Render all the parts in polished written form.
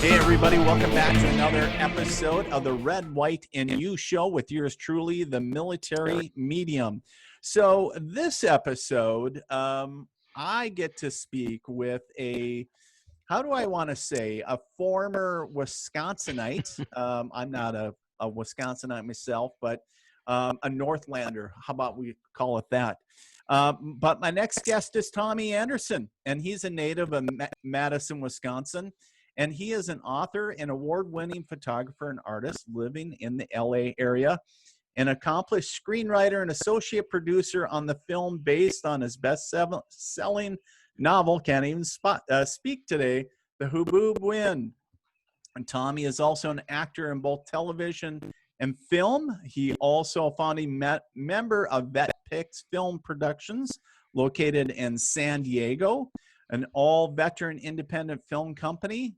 Hey, everybody, welcome back to another episode of the Red, White, and You Show with yours truly, the military medium. So, this episode, I get to speak with how do I want to say, a former Wisconsinite. I'm not a Wisconsinite myself, but a Northlander. How about we call it that? But my next guest is Tommy Anderson, and he's a native of Madison, Wisconsin. And he is an author and award-winning photographer and artist living in the LA area, an accomplished screenwriter and associate producer on the film based on his best-selling novel, can't even speak today, The Haboob Wind. And Tommy is also an actor in both television and film. He also a founding member of VetPix Film Productions, located in San Diego, an all-veteran independent film company.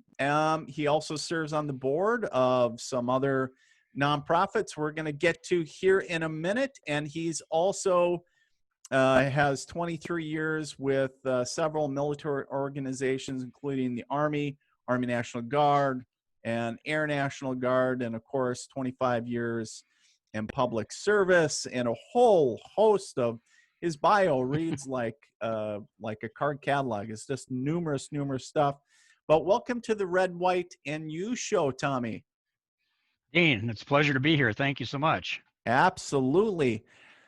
He also serves on the board of some other nonprofits we're going to get to here in a minute. And he's also has 23 years with several military organizations, including the Army, Army National Guard, and Air National Guard, and of course, 25 years in public service, and a whole host of his bio reads like a card catalog. It's just numerous stuff. But welcome to the Red, White, and You Show, Tommy. Dean, it's a pleasure to be here. Thank you so much. Absolutely.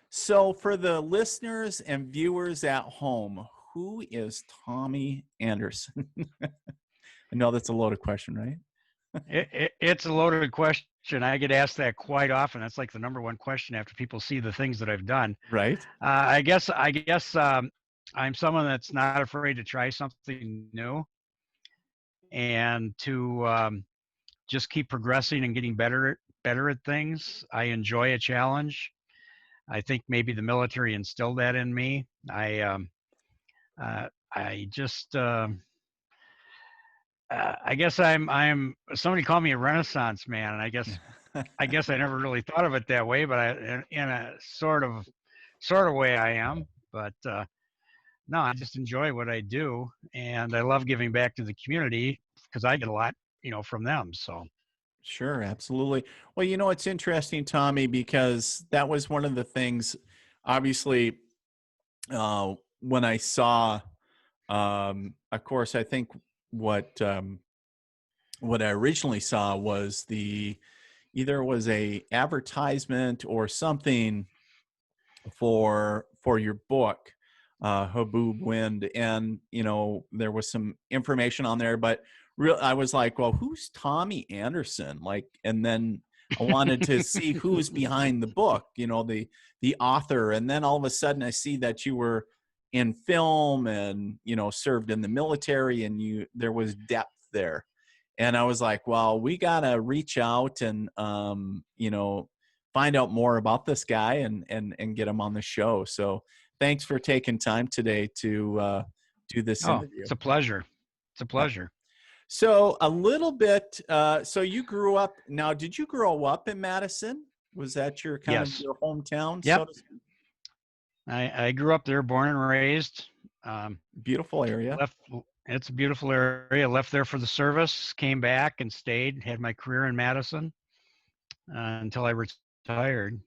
So for the listeners and viewers at home, who is Tommy Anderson? I know that's a loaded question, right? It's a loaded question. I get asked that quite often. That's like the number one question after people see the things that I've done. Right. I guess I'm someone that's not afraid to try something new and to just keep progressing and getting better at things. I enjoy a challenge. I think maybe the military instilled that in me. I guess I'm somebody called me a Renaissance man, and I guess I never really thought of it that way, but in a sort of way I am. But no, I just enjoy what I do, and I love giving back to the community because I get a lot, from them. So. Sure, absolutely. Well, it's interesting, Tommy, because that was one of the things, obviously, when I saw, of course, I think what I originally saw was either was a advertisement or something for your book, Haboob Wind, and there was some information on there, but I was like, well, who's Tommy Anderson? And then I wanted to see who's behind the book, the author, and then all of a sudden I see that you were in film and served in the military, and there was depth there. And I was like, well, we gotta reach out and find out more about this guy and get him on the show. So thanks for taking time today to do this interview. It's a pleasure. It's a pleasure. So a little bit, so you grew up, now did you grow up in Madison? Was that your Yes. your hometown? Yep. So to speak? I grew up there, born and raised. Beautiful area. It's a beautiful area. Left there for the service, came back and stayed, had my career in Madison until I retired.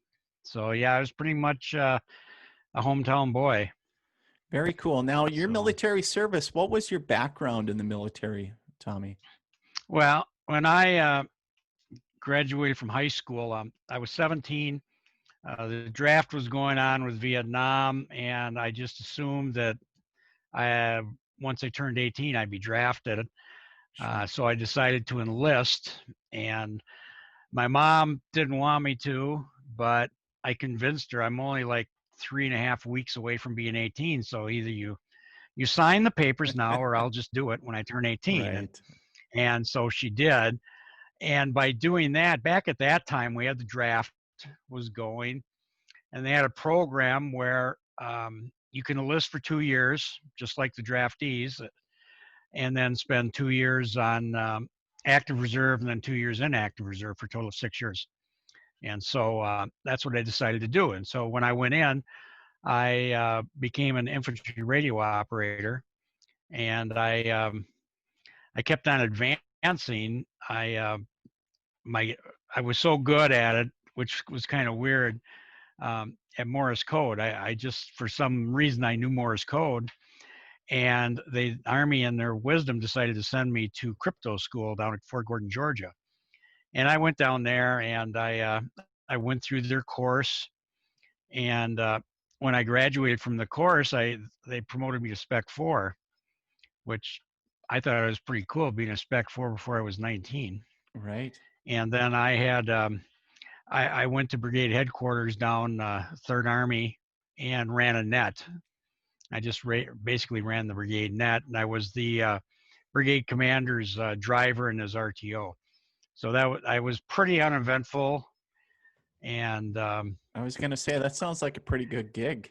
So yeah, I was pretty much a hometown boy. Very cool. Now your military service, what was your background in the military, Tommy? Well, when I graduated from high school, I was 17. The draft was going on with Vietnam, and I just assumed that once I turned 18, I'd be drafted. Sure. So I decided to enlist, and my mom didn't want me to, but I convinced her. I'm only like 3.5 weeks away from being 18, so either you sign the papers now, or I'll just do it when I turn 18. Right. And so she did. And by doing that, back at that time, we had the draft was going, and they had a program where you can enlist for 2 years, just like the draftees, and then spend 2 years on active reserve and then 2 years in active reserve for a total of 6 years. And so that's what I decided to do. And so when I went in, I became an infantry radio operator, and I kept on advancing dancing, my I was so good at it, which was kind of weird. At Morse code, I just for some reason I knew Morse code, and the Army, in their wisdom, decided to send me to crypto school down at Fort Gordon, Georgia. And I went down there, and I went through their course, and when I graduated from the course, they promoted me to Spec 4, which I thought it was pretty cool being a Spec 4 before I was 19. Right. And then I went to brigade headquarters down Third Army and ran a net. I just basically ran the brigade net, and I was the brigade commander's driver and his RTO. So I was pretty uneventful, and I was going to say that sounds like a pretty good gig.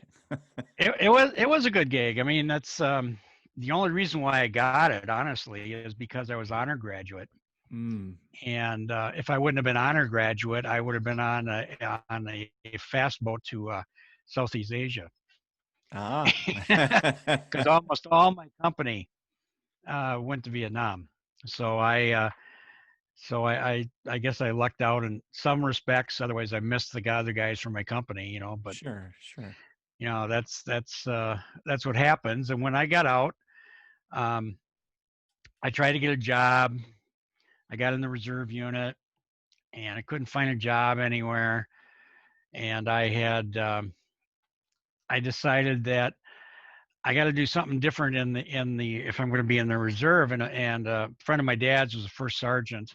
it was a good gig. I mean, that's the only reason why I got it, honestly, is because I was honor graduate. Mm. And if I wouldn't have been honor graduate, I would have been on a fast boat to Southeast Asia. Ah. Because almost all my company went to Vietnam. So I guess I lucked out in some respects. Otherwise, I missed the other guys from my company, you know. But Sure. you know, that's what happens. And when I got out, I tried to get a job. I got in the reserve unit, and I couldn't find a job anywhere. And I decided that I got to do something different in the if I'm going to be in the reserve. And a friend of my dad's was a first sergeant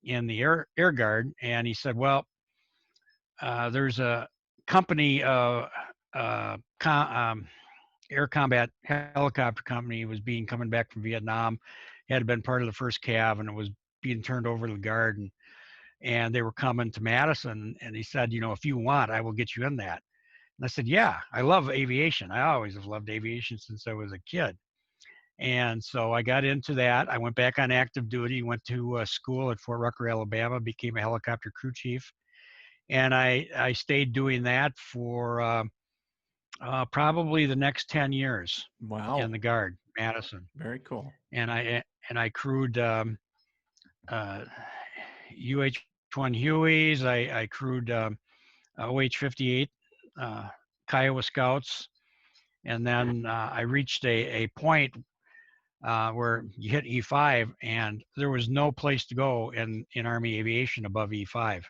in the air guard, and he said, "Well, there's a company, air combat helicopter company was coming back from Vietnam, had been part of the first cav, and it was being turned over to the guard, and they were coming to Madison, and he said, you know, if you want, I will get you in that." And I said, yeah, I love aviation. I always have loved aviation since I was a kid. And so I got into that. I went back on active duty, went to school at Fort Rucker, Alabama, became a helicopter crew chief. And I stayed doing that for probably the next 10 years Wow. in the Guard, Madison. Very cool. And I crewed UH-1 Hueys. I crewed OH-58 Kiowa Scouts. And then I reached a point where you hit E5, and there was no place to go in Army aviation above E5.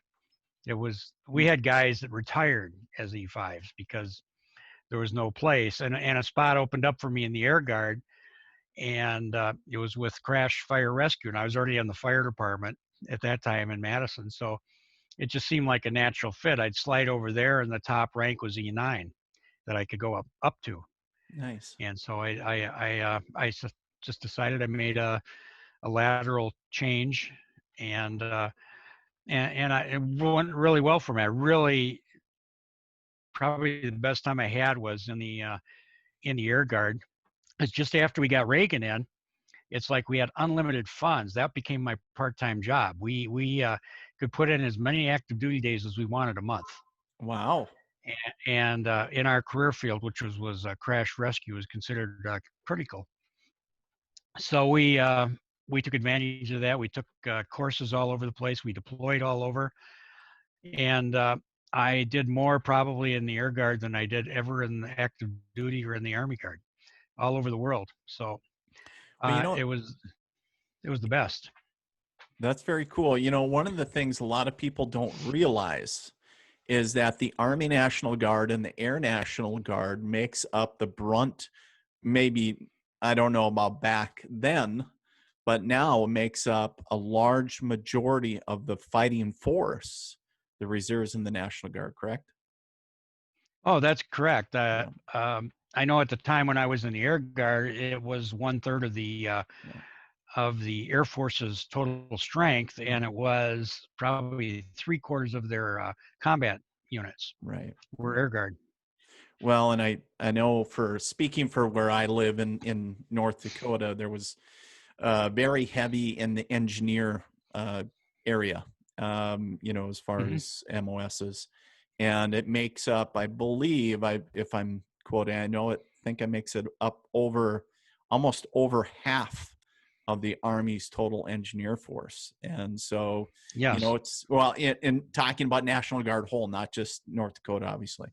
We had guys that retired as E5s because there was no place, and a spot opened up for me in the Air Guard, and it was with Crash Fire Rescue, and I was already in the fire department at that time in Madison, so it just seemed like a natural fit. I'd slide over there, and the top rank was E9 that I could go up to. Nice. And so I just decided I made a lateral change, and it went really well for me. I really, probably the best time I had was in the Air Guard. It's just after we got Reagan in, it's like we had unlimited funds. That became my part-time job. We could put in as many active duty days as we wanted a month. Wow. And in our career field, which was crash rescue, is considered critical. So we took advantage of that. We took courses all over the place. We deployed all over, and I did more probably in the Air Guard than I did ever in the active duty or in the Army Guard, all over the world. So it was the best. That's very cool. You know, one of the things a lot of people don't realize is that the Army National Guard and the Air National Guard makes up the brunt, maybe, I don't know about back then, but now makes up a large majority of the fighting force, the reserves in the National Guard, correct? Oh, that's correct. I know at the time when I was in the Air Guard, it was 1/3 of the Air Force's total strength, and it was probably 3/4 of their combat units. Right. Were Air Guard. Well, and I know for speaking for where I live in North Dakota, there was very heavy in the engineer area, you know, as far as MOSs. And it makes up, I believe, if I'm quoting, I think it makes it up almost over half of the Army's total engineer force. And so, Yes. it's, well, in talking about National Guard whole, not just North Dakota, obviously.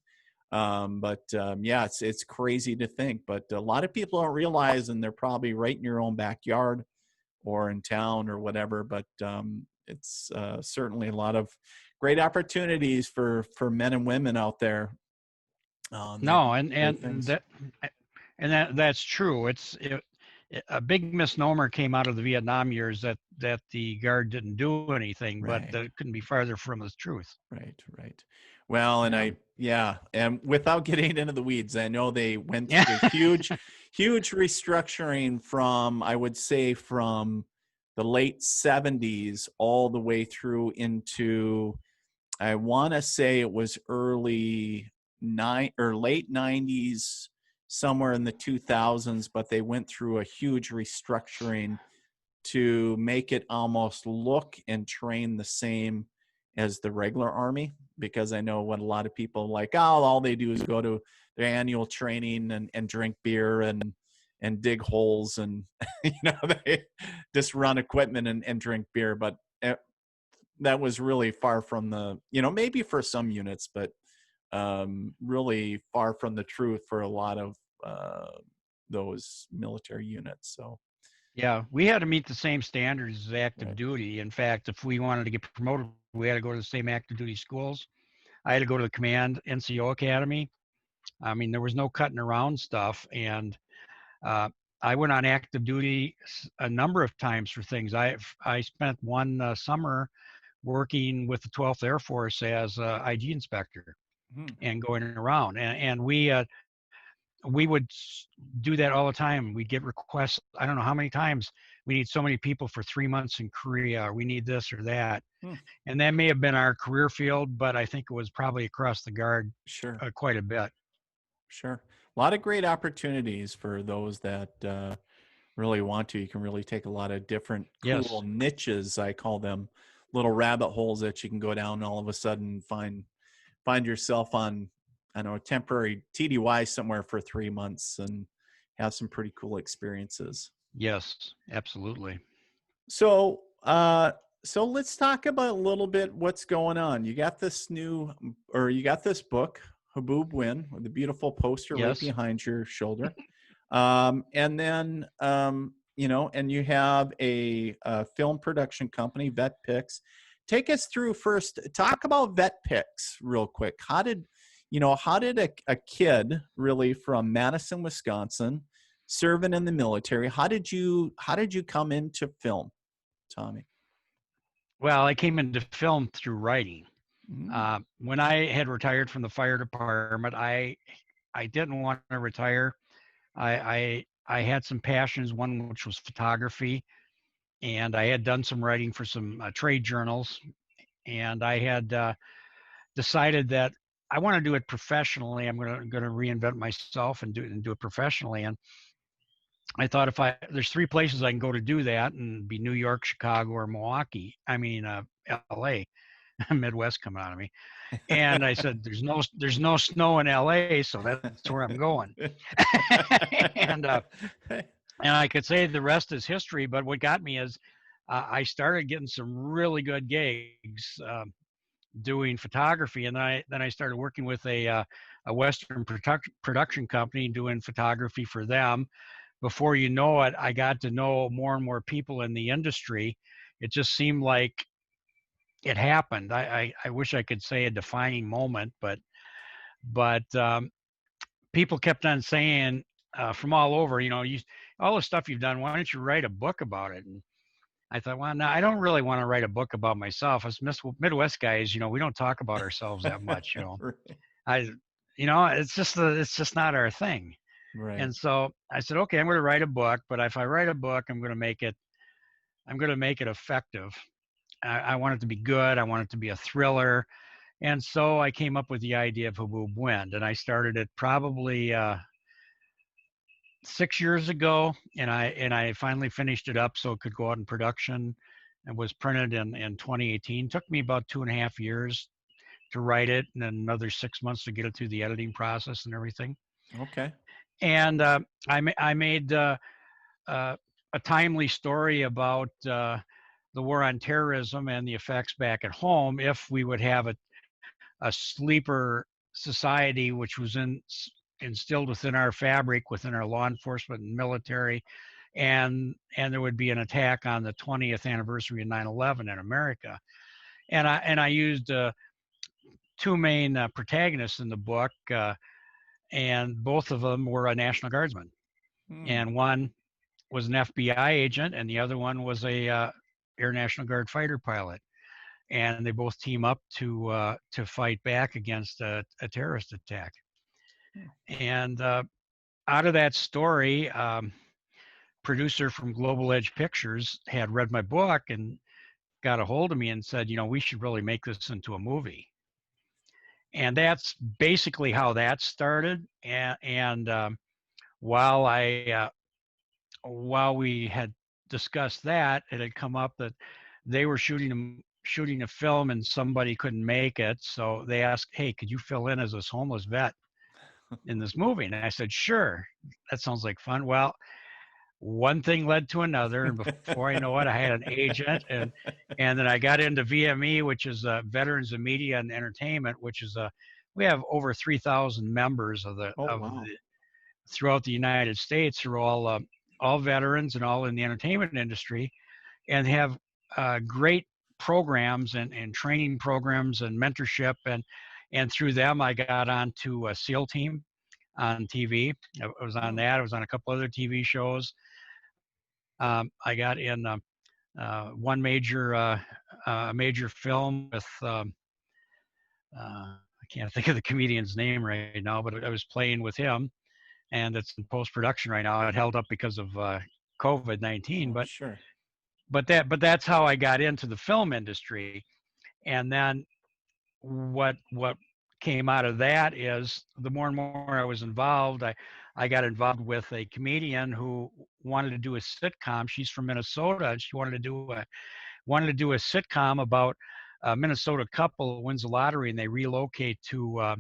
Yeah, it's crazy to think, but a lot of people don't realize, and they're probably right in your own backyard or in town or whatever. But it's certainly a lot of great opportunities for men and women out there. They do No, and great and things. that that's true. A big misnomer came out of the Vietnam years that the Guard didn't do anything, but Right. that couldn't be farther from the truth. Right, right. Well, and Yeah. yeah, and without getting into the weeds, I know they went Yeah. through a huge, huge restructuring from, I would say, from the late 70s all the way through into, I want to say it was late 90s, somewhere in the 2000s, but they went through a huge restructuring to make it almost look and train the same as the regular Army, because I know what a lot of people like, oh, all they do is go to their annual training and drink beer and dig holes, and they just run equipment and drink beer. But that was really far from the, maybe for some units, but really far from the truth for a lot of those military units. So Yeah, we had to meet the same standards as active right. duty. In fact, if we wanted to get promoted, we had to go to the same active duty schools. I had to go to the Command NCO Academy. I mean, there was no cutting around stuff. And uh, I went on active duty a number of times for things. I spent one summer working with the 12th Air Force as a IG inspector Hmm. and going around. And we would do that all the time. We'd get requests. I don't know how many times we need so many people for 3 months in Korea. Or we need this or that. Hmm. And that may have been our career field, but I think it was probably across the Guard Sure. quite a bit. Sure. A lot of great opportunities for those that really want to. You can really take a lot of different cool Yes. niches. I call them little rabbit holes that you can go down and all of a sudden find yourself on, I don't know, a temporary TDY somewhere for 3 months and have some pretty cool experiences. Yes, absolutely. So, so let's talk about a little bit what's going on. You got this book, Haboob Win, with the beautiful poster right Yes. behind your shoulder. And then, and you have a film production company, Vet Picks. Take us through first. Talk about Vet Picks real quick. How did a kid really from Madison, Wisconsin, serving in the military, how did you come into film, Tommy? Well, I came into film through writing. Mm, When I had retired from the fire department, I didn't want to retire. I had some passions, one which was photography, and I had done some writing for some trade journals, and I had decided that I want to do it professionally. I'm going to reinvent myself and do it professionally. And I thought there's three places I can go to do that, and be New York, Chicago, or Milwaukee. I mean, L.A. Midwest coming out of me. And I said, there's no snow in LA, so that's where I'm going. and and I could say the rest is history. But what got me is I started getting some really good gigs doing photography, and then I started working with a Western production company doing photography for them. Before you know it, I got to know more and more people in the industry. It just seemed like it happened. I wish I could say a defining moment, but people kept on saying from all over, all the stuff you've done, why don't you write a book about it? And I thought, well, no, I don't really want to write a book about myself. Us Midwest guys, we don't talk about ourselves that much. right, I, it's just not our thing. right. And so I said, okay, I'm going to write a book, but if I write a book, I'm going to make it effective. I want it to be good. I want it to be a thriller. And so I came up with the idea of Haboob Wind, and I started it probably 6 years ago, and I finally finished it up so it could go out in production. It was printed in 2018. Took me about 2.5 years to write it, and then another 6 months to get it through the editing process and everything. Okay. And I made a timely story about the war on terrorism and the effects back at home if we would have a sleeper society which was instilled within our fabric, within our law enforcement and military, and there would be an attack on the 20th anniversary of 9/11 in America. And I used two main protagonists in the book, and both of them were a National Guardsman, Hmm. and one was an FBI agent, and the other one was a Air National Guard fighter pilot. And they both team up to fight back against a terrorist attack. And out of that story, producer from Global Edge Pictures had read my book and got a hold of me and said, we should really make this into a movie. And that's basically how that started. And while while we had discussed that, it had come up that they were shooting a film and somebody couldn't make it. So they asked, hey, could you fill in as this homeless vet in this movie? And I said, sure, that sounds like fun. Well, one thing led to another, and before I know it, I had an agent, and then I got into VME, which is Veterans of Media and Entertainment, which is we have over 3,000 members of the Oh, wow. throughout the United States, who are all veterans and all in the entertainment industry, and have great programs and training programs and mentorship, and through them I got onto a SEAL Team on TV. I was on Oh, that. I was on a couple other TV shows. I got in one major film with I can't think of the comedian's name right now, but I was playing with him, and it's in post production right now. It held up because of COVID-19, oh, sure. but that's how I got into the film industry. And then what came out of that is the more and more I was involved, I got involved with a comedian who wanted to do a sitcom. She's from Minnesota, and she wanted to do a sitcom about a Minnesota couple who wins the lottery and they relocate to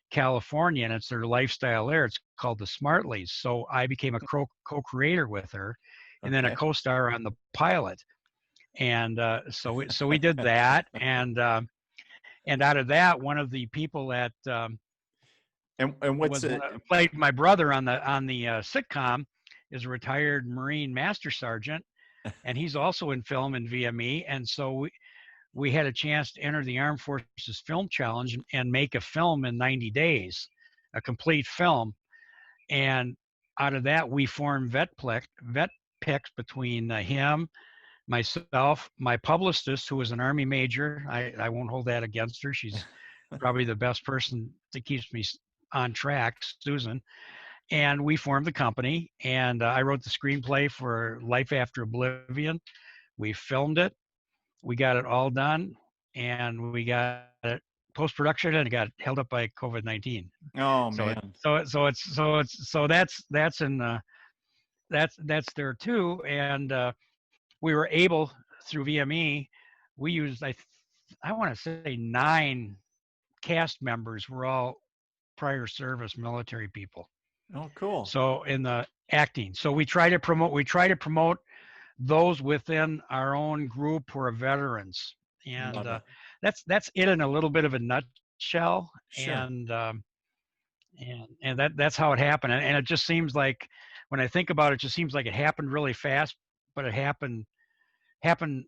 California, and it's their lifestyle there. It's called the Smartleys. So I became a co-creator with her, and then a Okay. co-star on the pilot. And so we did that, and out of that, one of the people that And what's it? played my brother on the sitcom is a retired Marine Master Sergeant, and he's also in film and VME. And so we had a chance to enter the Armed Forces Film Challenge and make a film in 90 days, a complete film. And out of that, we formed vet picks between him, myself, my publicist, who was an Army major. I won't hold that against her. She's probably the best person that keeps me on track, Susan. And we formed the company, and I wrote the screenplay for Life After Oblivion. We filmed it. We got it all done, and we got it post-production, and it got held up by COVID-19. Oh, So man. that's in that's there too. And we were able, through VME, we used I want to say 9 cast members were all prior service military people. Oh, cool. So in the acting, so we try to promote those within our own group who are veterans, and Love it. that's it in a little bit of a nutshell. Sure. And that's how it happened. And it just seems like, when I think about it, it just seems like it happened really fast, but it happened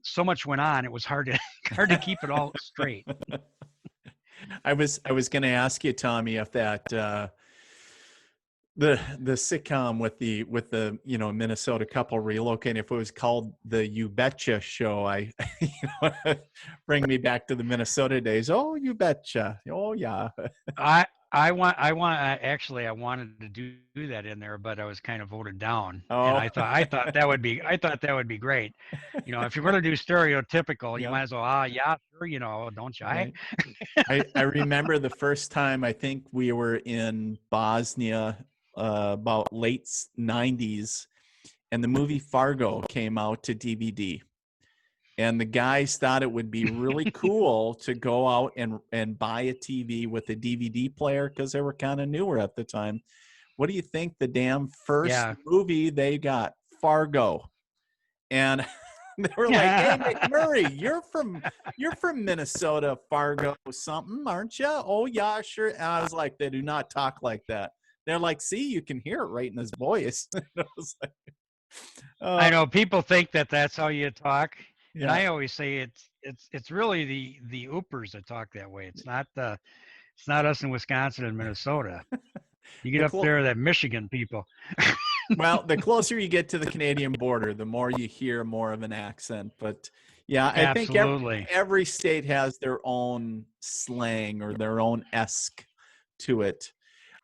so much went on, it was hard to keep it all straight. I was going to ask you, Tommy, if that the sitcom with the Minnesota couple relocating, if it was called the You Betcha Show, I bring me back to the Minnesota days. Oh, you betcha. Oh, yeah. I wanted to do that in there, but I was kind of voted down. Oh. And I thought that would be great. If you're going to do stereotypical, you Yeah. might as well, yeah, sure, don't you? Right. I remember the first time, I think we were in Bosnia, about late 90s, and the movie Fargo came out to DVD. And the guys thought it would be really cool to go out and buy a TV with a DVD player, because they were kind of newer at the time. What do you think the damn first movie they got? Fargo. And they were like, "Hey, McMurray, you're from Minnesota, Fargo, something, aren't you?" "Oh yeah, sure." And I was like, "They do not talk like that." They're like, "See, you can hear it right in his voice." I was like, I "Oh know people think that that's how you talk, and yeah." I always say it's really the Oopers that talk that way. It's not us in Wisconsin and Minnesota. You get The up clo- there, that Michigan people. well, the closer you get to the Canadian border, the more you hear more of an accent. But yeah, I think Absolutely. every state has their own slang or their own esque to it.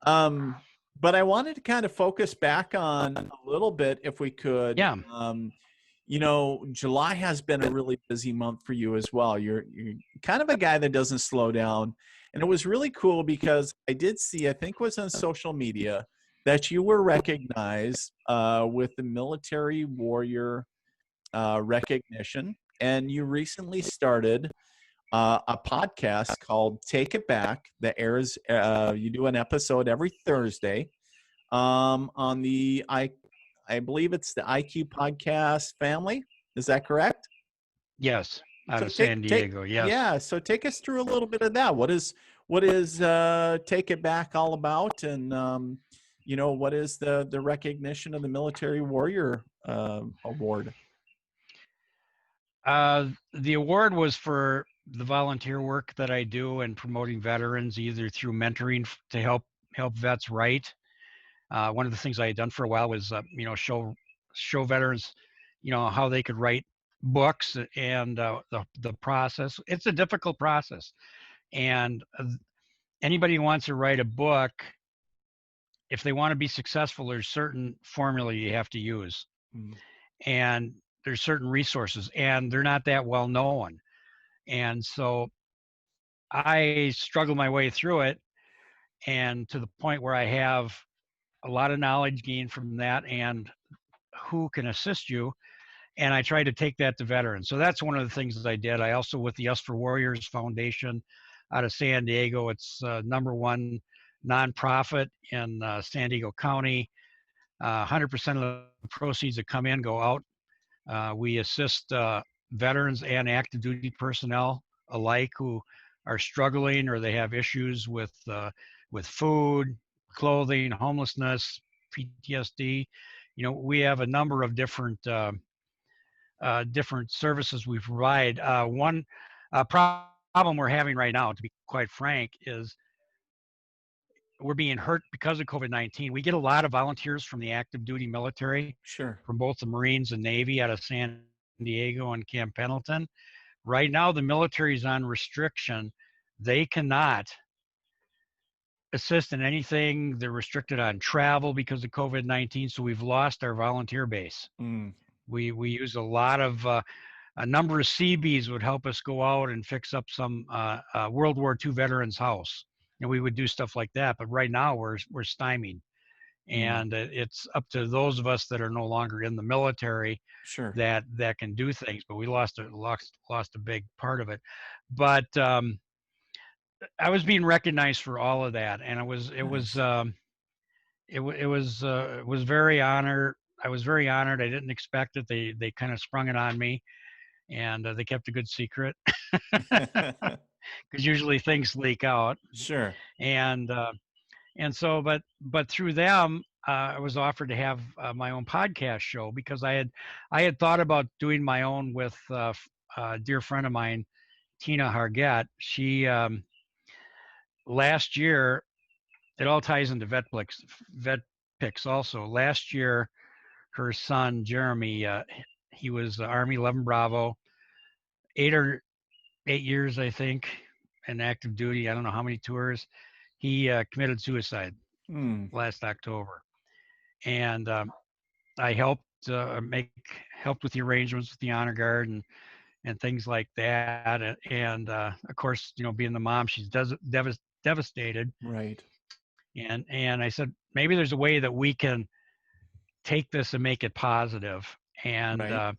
Um, but I wanted to kind of focus back on a little bit, if we could. Yeah. July has been a really busy month for you as well. You're kind of a guy that doesn't slow down, and it was really cool because I did see, I think it was on social media, that you were recognized with the Military Warrior recognition, and you recently started a podcast called Take It Back that airs. You do an episode every Thursday on the I believe it's the IQ Podcast family. Is that correct? Yes. Out So of San take Diego. Yes. yeah. So take us through a little bit of that. What is Take It Back all about, and what is the recognition of the Military Warrior Award? The award was for the volunteer work that I do and promoting veterans, either through mentoring to help vets write. One of the things I had done for a while was, show veterans, how they could write books and the process. It's a difficult process, and anybody who wants to write a book, if they want to be successful, there's certain formula you have to use, Mm, and there's certain resources, and they're not that well known. And so I struggled my way through it, and to the point where I have a lot of knowledge gained from that and who can assist you. And I try to take that to veterans. So that's one of the things that I did. I also, with the Us for Warriors Foundation out of San Diego, it's #1 nonprofit in San Diego County. 100% of the proceeds that come in go out. We assist veterans and active duty personnel alike who are struggling or they have issues with food, clothing, homelessness, PTSD. We have a number of different services we provide. One problem we're having right now, to be quite frank, is we're being hurt because of COVID-19. We get a lot of volunteers from the active duty military, sure. from both the Marines and Navy out of San Diego and Camp Pendleton. Right now, the military is on restriction. They cannot assist in anything. They're restricted on travel because of COVID-19. So we've lost our volunteer base. Mm, We use a number of Seabees would help us go out and fix up some World War II veterans' house, and we would do stuff like that. But right now we're stymied, mm, and it's up to those of us that are no longer in the military sure. that can do things. But we lost a big part of it. But I was being recognized for all of that, and Nice. it was very honored. I was very honored. I didn't expect it. They kind of sprung it on me, and they kept a good secret because usually things leak out. Sure. And so, but through them, I was offered to have my own podcast show because I had thought about doing my own with a dear friend of mine, Tina Hargett. She last year, it all ties into vet picks also. Last year, her son Jeremy, he was Army 11 Bravo, 8 years I think in active duty. I don't know how many tours. He committed suicide Mm, last October, and I helped with the arrangements with the honor guard and things like that. And of course, being the mom, she's devastated. right. And I said, maybe there's a way that we can take this and make it positive. And Right.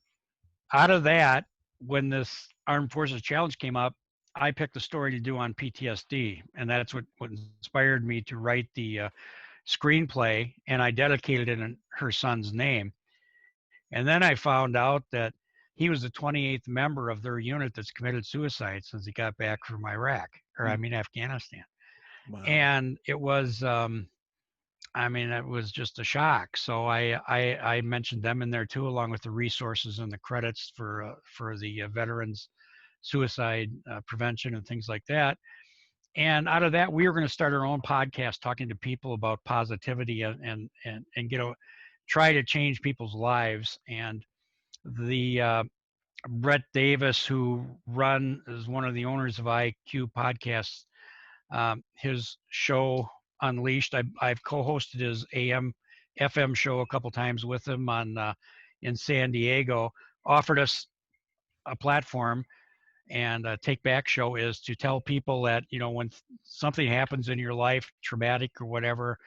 out of that, when this Armed Forces Challenge came up, I picked a story to do on PTSD, and that's what inspired me to write the screenplay, and I dedicated it in her son's name. And then I found out that he was the 28th member of their unit that's committed suicide since he got back from Iraq, or I Mm. mean Afghanistan. Wow. And it was, I mean, it was just a shock. So I mentioned them in there too, along with the resources and the credits for the veterans suicide prevention and things like that. And out of that, we were going to start our own podcast talking to people about positivity and try to change people's lives. And the Brett Davis, who is one of the owners of IQ Podcasts, his show Unleashed. I've co-hosted his AM FM show a couple times with him on in San Diego. Offered us a platform, and a Take Back show is to tell people that, you know, when something happens in your life, traumatic or whatever,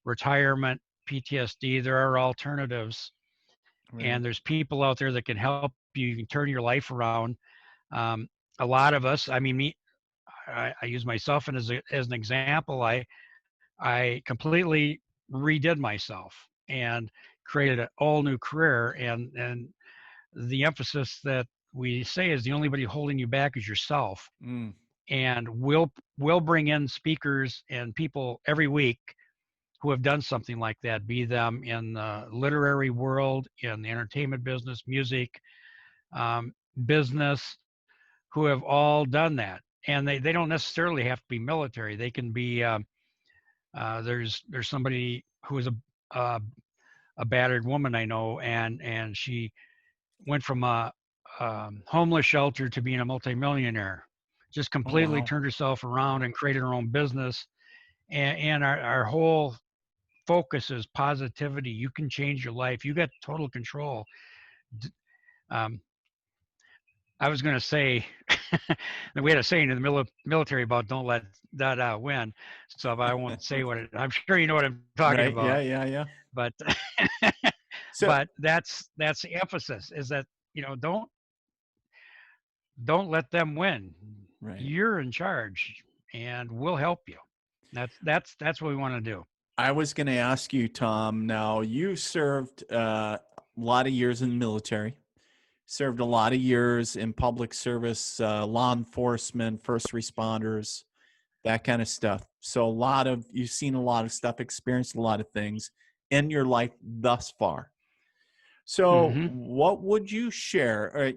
retirement, PTSD, there are alternatives, Right. and there's people out there that can help you. You can turn your life around. Um, a lot of us, I mean, I use myself as an example. I completely redid myself and created an all new career. And the emphasis that we say is the only body holding you back is yourself. Mm. And we'll bring in speakers and people every week who have done something like that, be them in the literary world, in the entertainment business, music, business, who have all done that. And they don't necessarily have to be military. They can be there's somebody who is uh, a battered woman I know, and she went from a homeless shelter to being a multimillionaire. Just Oh, completely wow. turned herself around and created her own business. And our whole focus is positivity. You can change your life. You got total control. Um, I was going to say that we had a saying in the military about don't let that win. So I won't say I'm sure you know what I'm talking Right. Yeah. about. Yeah. Yeah. But So, that's the emphasis is that, you know, don't let them win. right. You're in charge, and we'll help you. That's what we want to do. I was going to ask you, Tom. Now, you served a lot of years in the military, served a lot of years in public service, law enforcement, first responders, that kind of stuff. So, you've seen a lot of stuff, experienced a lot of things in your life thus far. So, Hmm. what would you share?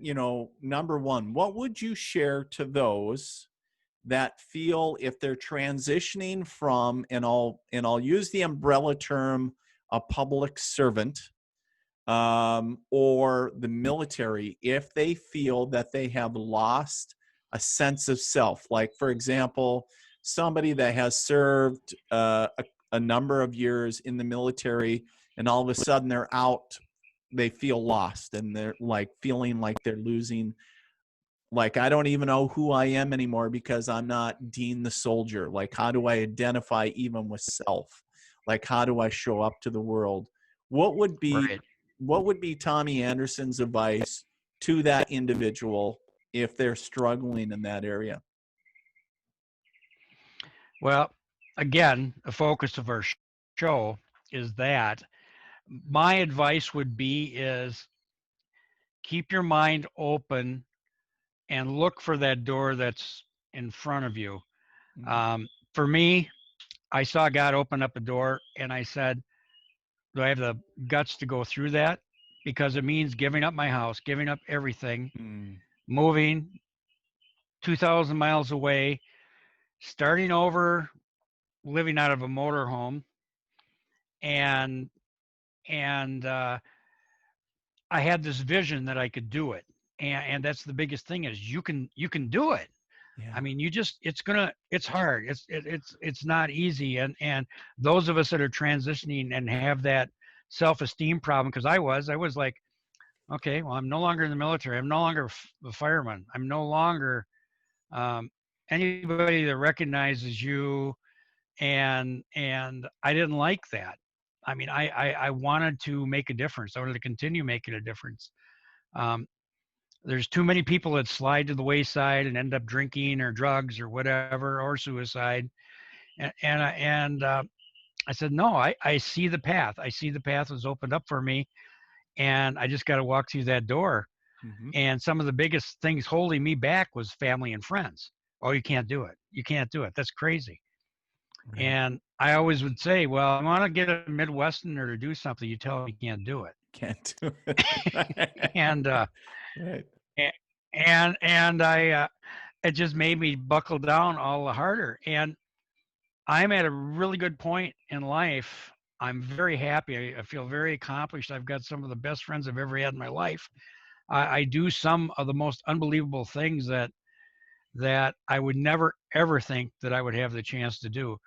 Number one, what would you share to those that feel if they're transitioning from, and I'll use the umbrella term, a public servant, or the military, if they feel that they have lost a sense of self? Like, for example, somebody that has served a number of years in the military, and all of a sudden they're out, they feel lost, and they're like feeling like they're losing, like, I don't even know who I am anymore because I'm not Dean the soldier. Like, how do I identify even with self? Like, how do I show up to the world? What would be Right. what would be Tommy Anderson's advice to that individual if they're struggling in that area? Well, again, the focus of our show is that my advice would be is keep your mind open and look for that door that's in front of you. Mm. For me, I saw God open up a door, and I said, do I have the guts to go through that? Because it means giving up my house, giving up everything, Mm. moving 2,000 miles away, starting over, living out of a motorhome, and and I had this vision that I could do it, and that's the biggest thing is you can do it. Yeah. I mean, it's hard. It's not easy, and those of us that are transitioning and have that self-esteem problem, because I was like, okay, well, I'm no longer in the military. I'm no longer a fireman. I'm no longer um, anybody that recognizes you, and I didn't like that. I mean, I wanted to make a difference. I wanted to continue making a difference. Um, there's too many people that slide to the wayside and end up drinking or drugs or whatever or suicide. And I said, no, I see the path. I see the path was opened up for me, and I just got to walk through that door. Hmm. And some of the biggest things holding me back was family and friends. Oh, you can't do it. You can't do it. That's crazy. Right. And I always would say, well, I want to get a Midwesterner to do something. You tell me you can't do it. Can't do it. And Right. a- and I it just made me buckle down all the harder. And I'm at a really good point in life. I'm very happy. I feel very accomplished. I've got some of the best friends I've ever had in my life. I do some of the most unbelievable things that I would never ever think that I would have the chance to do.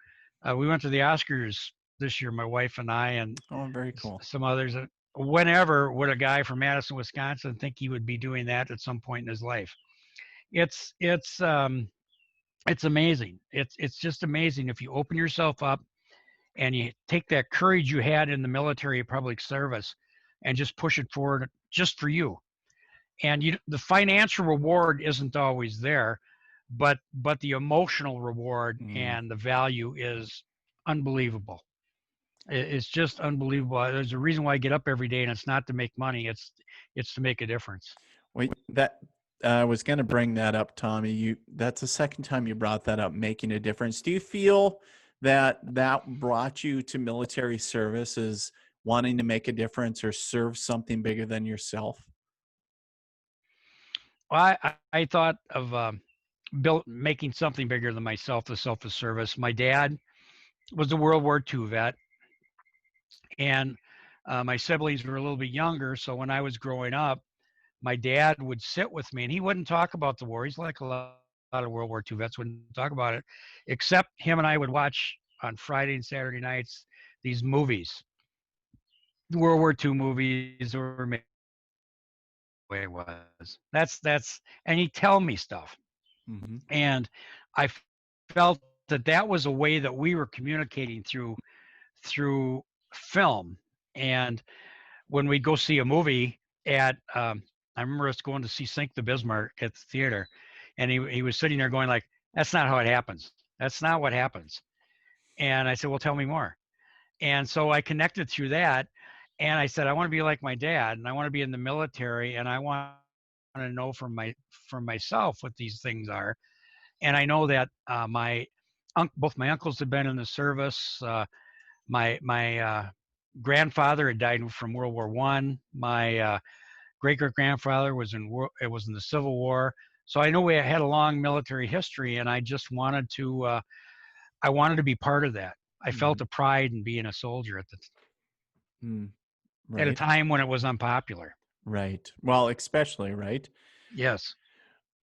We went to the Oscars this year, my wife and I, and Oh, very cool. some others. Whenever would a guy from Madison, Wisconsin, think he would be doing that at some point in his life? It's it's um, it's amazing. It's just amazing if you open yourself up and you take that courage you had in the military public service and just push it forward just for you. And the financial reward isn't always there, but the emotional reward Mm. and the value is unbelievable. It's just unbelievable. There's a reason why I get up every day, and it's not to make money. It's to make a difference. Wait, that I was going to bring that up, Tommy. That's the second time you brought that up, making a difference. Do you feel that that brought you to military service as wanting to make a difference or serve something bigger than yourself? I thought of built making something bigger than myself, the selfless service. My dad was a World War II vet, and my siblings were a little bit younger. So when I was growing up, my dad would sit with me, and he wouldn't talk about the war. He's like a lot of World War II vets wouldn't talk about it, except him and I would watch on Friday and Saturday nights these movies, World War II movies, or maybe the way it was. That's, and he'd tell me stuff, Hmm. and I felt that that was a way that we were communicating through film. And when we go see a movie at, I remember us going to see Sink the Bismarck at the theater, and he was sitting there going like, "That's not how it happens. That's not what happens." And I said, "Well, tell me more." And so I connected through that, and I said, "I want to be like my dad, and I want to be in the military, and I want to know from myself what these things are." And I know that both my uncles had been in the service. My grandfather had died from World War One. My great great grandfather was in the Civil War. So I know we had a long military history, and I just wanted to I wanted to be part of that. I felt Hmm. a pride in being a soldier Mm. at a Right. time when it was unpopular. Right. Well, especially, right? Yes.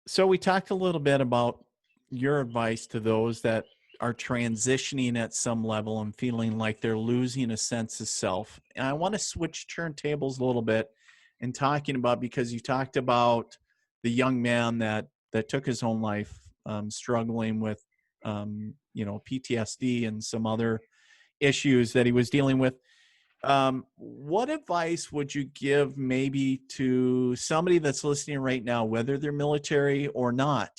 So we talked a little bit about your advice to those that are transitioning at some level and feeling like they're losing a sense of self. And I want to switch turntables a little bit and talking about, because you talked about the young man that took his own life, struggling with PTSD and some other issues that he was dealing with. What advice would you give maybe to somebody that's listening right now, whether they're military or not,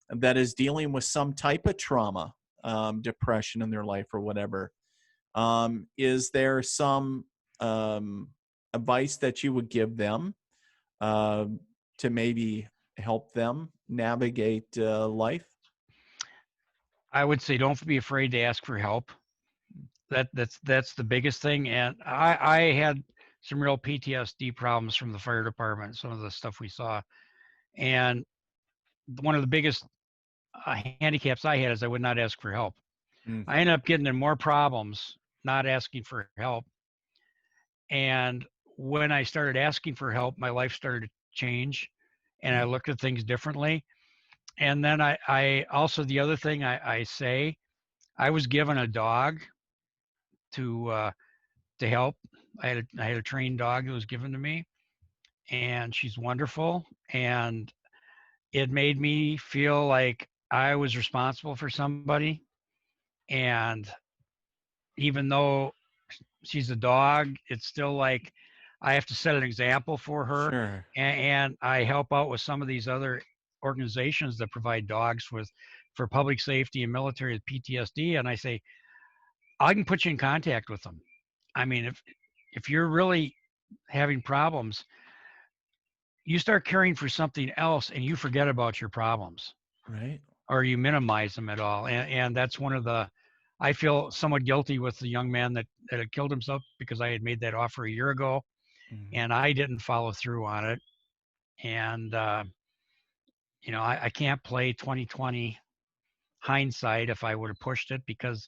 that is dealing with some type of trauma, depression in their life or whatever? Is there some um, advice that you would give them um to maybe help them navigate life? I would say don't be afraid to ask for help. That's the biggest thing. And I had some real PTSD problems from the fire department, some of the stuff we saw. And one of the biggest handicaps I had is I would not ask for help. Mm. I ended up getting in more problems not asking for help. And when I started asking for help, my life started to change, and I looked at things differently. And then I also, the other thing I say, I was given a dog to to help. I had a trained dog that was given to me, and she's wonderful. And it made me feel like I was responsible for somebody. And even though she's a dog, it's still like I have to set an example for her. Sure. And I help out with some of these other organizations that provide dogs for public safety and military with PTSD. And I say, I can put you in contact with them. I mean, if you're really having problems, you start caring for something else and you forget about your problems Right. or you minimize them at all. And that's one of the, I feel somewhat guilty with the young man that had killed himself because I had made that offer a year ago Mhm. and I didn't follow through on it. And, I can't play 2020 hindsight if I would have pushed it, because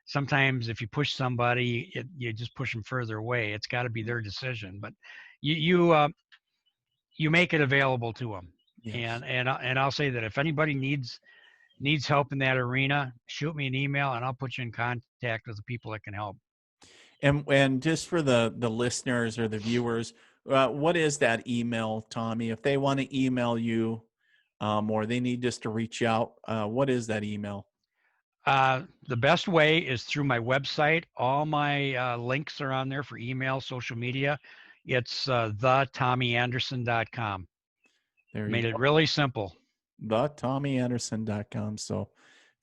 sometimes if you push somebody, you just push them further away. It's got to be their decision, but you you uh, you make it available to them. Yes. And I'll say that if anybody needs help in that arena, shoot me an email and I'll put you in contact with the people that can help. And just for the listeners or the viewers, what is that email, Tommy? If they want to email you, or they need just to reach out, what is that email? The best way is through my website. All my links are on there for email, social media. It's thetommyanderson.com. There you Made go. it really simple. TheTommyAnderson.com. So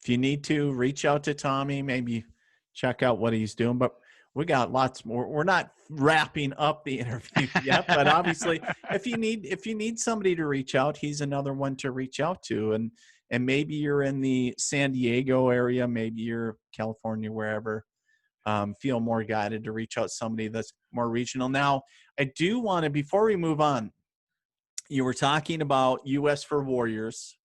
if you need to reach out to Tommy, maybe check out what he's doing. But we got lots more. We're not wrapping up the interview yet, but obviously if you need somebody to reach out, he's another one to reach out to. And maybe you're in the San Diego area, maybe you're California, wherever. Feel more guided to reach out to somebody that's more regional. Now, I do want to, before we move on, you were talking about US for Warriors,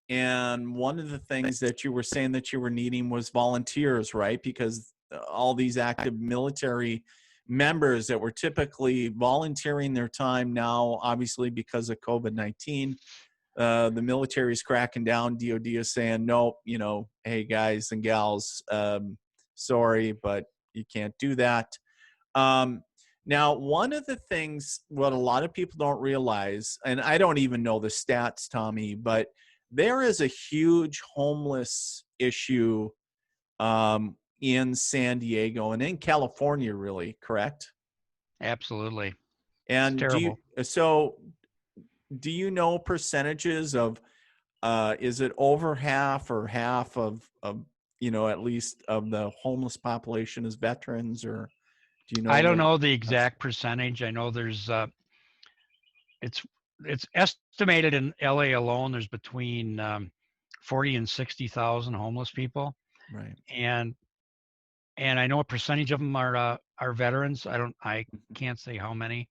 and one of the things that you were saying that you were needing was volunteers, right? Because all these active military members that were typically volunteering their time now, obviously because of COVID-19, the military is cracking down. DOD is saying, no, hey, guys and gals, sorry, but you can't do that. Um, Now, one of the things, what a lot of people don't realize, and I don't even know the stats, Tommy, but there is a huge homeless issue in San Diego and in California, really, correct? Absolutely. It's And terrible. do you know percentages of is it over half or half of at least of the homeless population is veterans, or do you I know don't the know the that's exact percentage. I know it's it's estimated in LA alone there's between 40 and 60,000 homeless people, right? and I know a percentage of them are veterans. I Mhm. can't say how many.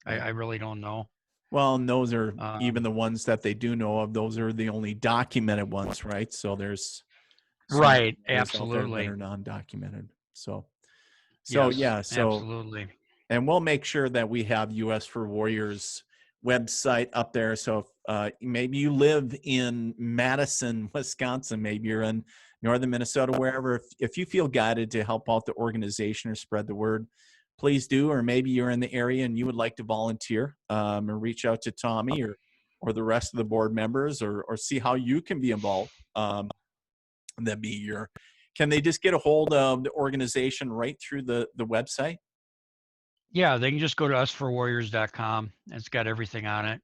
Right. I really don't know. Well, and those are even Um, the ones that they do know of. Those are the only documented ones, right? So there's so many right. others out there that Absolutely. are non-documented. So Yes. yeah. So Absolutely. and we'll make sure that we have US for Warriors website up there. So if, maybe you live in Madison, Wisconsin, maybe you're in northern Minnesota, wherever. If you feel guided to help out the organization or spread the word, please do. Or maybe you're in the area and you would like to volunteer, and reach out to Tommy or the rest of the board members, or see how you can be involved. That be your. Can they just get a hold of the organization right through the website? Yeah, they can just go to usforwarriors.com. It's got everything on it.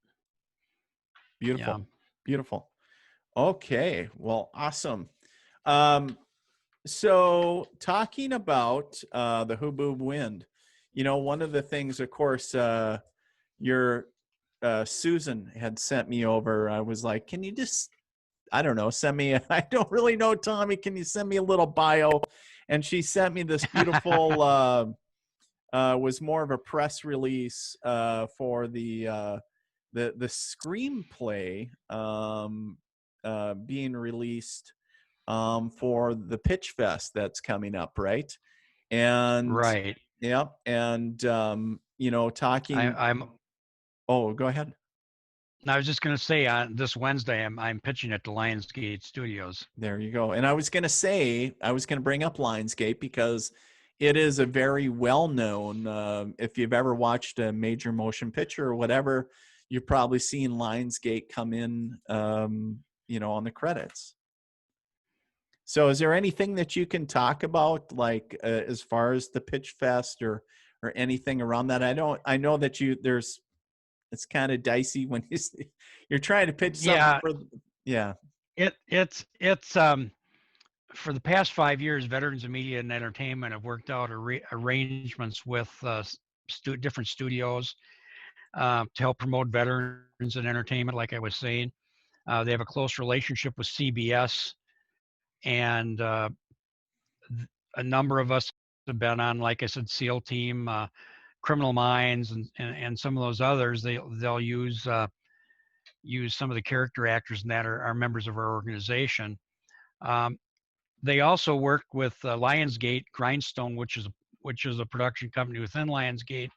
Yeah. Beautiful. Beautiful. Okay. Well, awesome. Um, so talking about the Huboob Wind, one of the things, of course, your Susan had sent me over. I was like, can you just, I don't know, send me, I don't really know, Tommy, can you send me a little bio? And she sent me this beautiful, was more of a press release for the screenplay being released for the Pitch Fest that's coming up, right? And Right. yeah, and I, talking. I'm Oh, go ahead. I was just going to say on this Wednesday, I'm pitching at the Lionsgate Studios. There you go. And I was going to say, I was going to bring up Lionsgate because it is a very well-known. If you've ever watched a major motion picture or whatever, you've probably seen Lionsgate come in, on the credits. So, is there anything that you can talk about, like as far as the Pitch Fest or anything around that? I know that there's it's kind of dicey when you're trying to pitch something Yeah, for. Yeah. it's for the past 5 years, Veterans of Media and Entertainment have worked out arrangements with different studios to help promote veterans and entertainment, like I was saying. They have a close relationship with CBS, and a number of us have been on, like I said, SEAL Team, Criminal Minds, and some of those others. They'll use some of the character actors and that are members of our organization. Um, they also work with Lionsgate Grindstone, which is a production company within Lionsgate.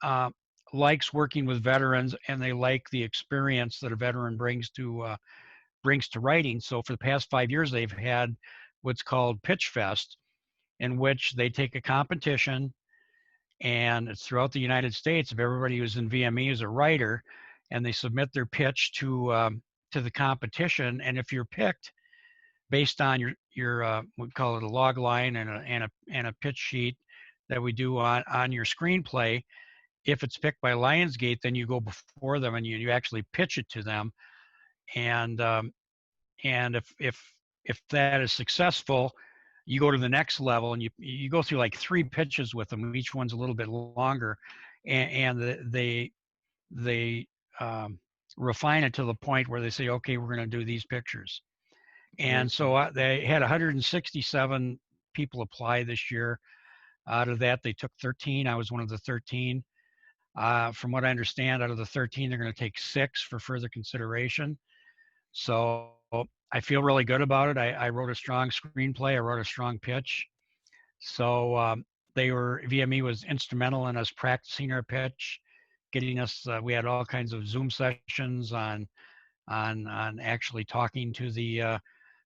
Uh, likes working with veterans, and they like the experience that a veteran brings to writing. So for the past 5 years, they've had what's called Pitch Fest, in which they take a competition, and it's throughout the United States of everybody who's in VME as a writer, and they submit their pitch to the competition. And if you're picked based on your we call it a log line and a pitch sheet that we do on your screenplay, if it's picked by Lionsgate, then you go before them and you actually pitch it to them. And if that is successful, you go to the next level, and you go through like 3 pitches with them. Each one's a little bit longer, and they refine it to the point where they say, okay, we're going to do these pictures. And so they had 167 people apply this year. Out of that, they took 13. I was one of the 13. From what I understand, out of the 13, they're going to take 6 for further consideration. So I feel really good about it. I wrote a strong screenplay. I wrote a strong pitch. So VME was instrumental in us practicing our pitch, getting us. We had all kinds of Zoom sessions on actually talking to the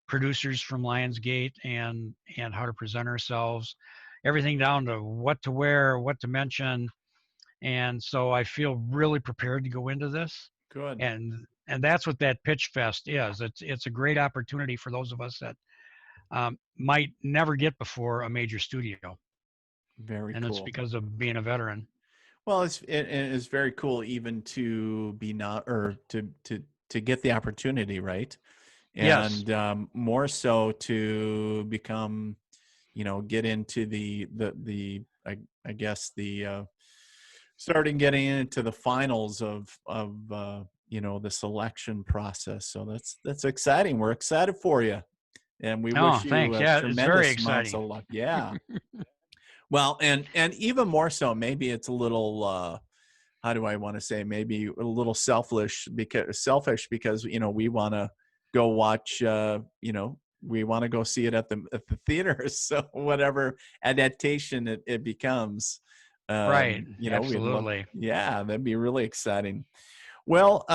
producers from Lionsgate and how to present ourselves, everything down to what to wear, what to mention. And so I feel really prepared to go into this. Good. And that's what that Pitch Fest is. It's a great opportunity for those of us that might never get before a major studio. Very and cool. It's because of being a veteran. Well, it's very cool even to be not or to get the opportunity, right? And Yes. More so to become, get into the I guess the starting getting into the finals of the selection process. So that's exciting. We're excited for you, and we Oh, wish you thanks. Yeah, it's very tremendous amounts exciting. of luck. Yeah. Well, and even more so, maybe it's a little how do I want to say, maybe a little selfish because we want to go watch we want to go see it at the theaters. So whatever adaptation it becomes, Right. we'd love. Absolutely. Yeah, that'd be really exciting. Well,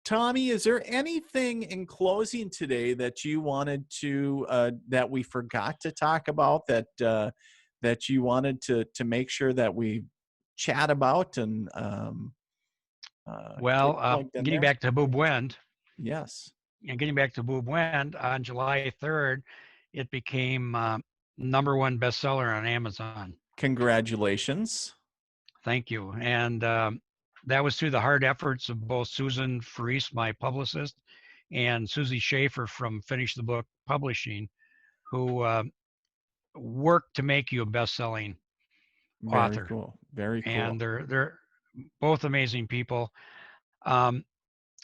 Tommy, is there anything in closing today that you wanted to that we forgot to talk about that you wanted to make sure that we chat about and get Well, plugged in getting there? back to Boob Wind, Yes. on July 3rd, it became #1 bestseller on Amazon. Congratulations. Thank you. And that was through the hard efforts of both Susan Faris, my publicist, and Susie Schaefer from Finish the Book Publishing, who worked to make you a best-selling Very author. cool. Very cool. And they're both amazing people.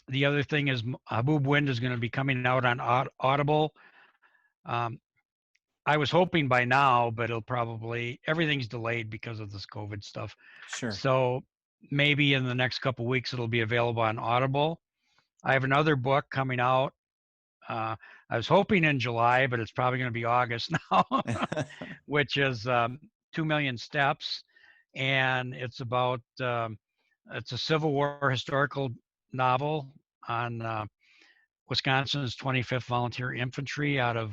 The other thing is Boob Wind is going to be coming out on Audible. I was hoping by now, but everything's delayed because of this COVID stuff. Sure. So maybe in the next couple of weeks, it'll be available on Audible. I have another book coming out. I was hoping in July, but it's probably going to be August now, which is 2 Million Steps. And it's about, it's a Civil War historical novel on Wisconsin's 25th Volunteer Infantry out of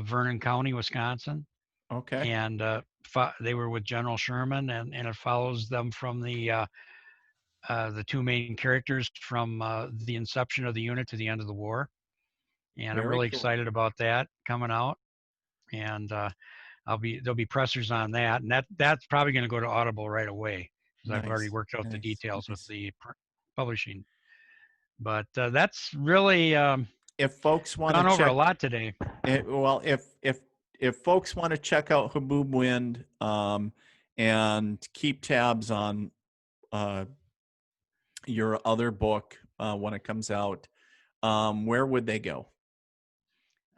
Vernon County, Wisconsin. Okay. And they were with General Sherman, and it follows them from the 2 main characters from the inception of the unit to the end of the war. And I'm really excited about that coming out. And there'll be pressers on that, and that's probably going to go to Audible right away because I've already worked out the details with the publishing. But that's really if folks want gone to over check a lot today. Well, if folks want to check out Haboob Wind, and keep tabs on your other book when it comes out, where would they go?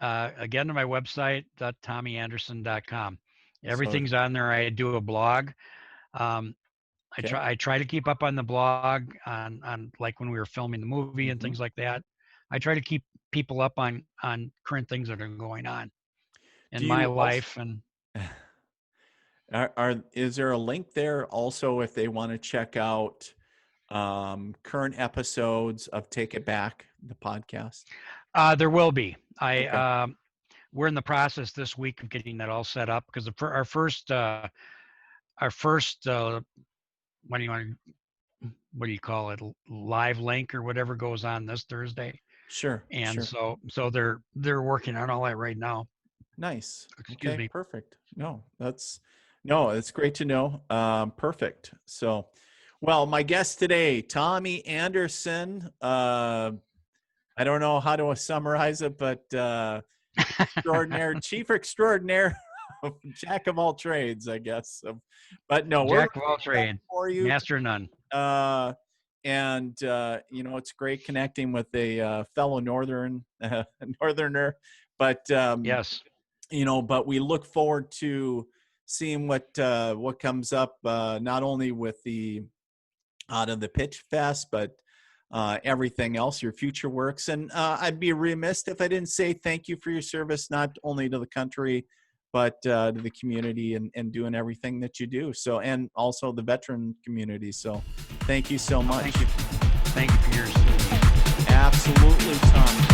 Again, to my website, tommyanderson.com. So, Everything's on there. I do a blog. okay. I try to keep up on the blog on like when we were filming the movie and Mhm. things like that. I try to keep people up on current things that are going on in Do my you life. And is there a link there also if they want to check out current episodes of Take It Back, the podcast? there will be. Okay. We're in the process this week of getting that all set up because our first what do you call it, live link or whatever goes on this Thursday. Sure. And Sure. so they're working on all that right now. Nice. Excuse Okay, me. perfect. No, it's great to know. Perfect. So, well, my guest today, Tommy Anderson. I don't know how to summarize it, but chief extraordinaire, jack of all trades, I guess. But no, we're Jack of all trades, for you. master of none. And it's great connecting with a fellow northerner. But Yes. but we look forward to seeing what comes up, not only with the out of the Pitch Fest, but everything else, your future works. And I'd be remiss if I didn't say thank you for your service, not only to the country, but to the community and doing everything that you do. So, and also the veteran community. So thank you so much. Thank you for yours. Absolutely, Tom.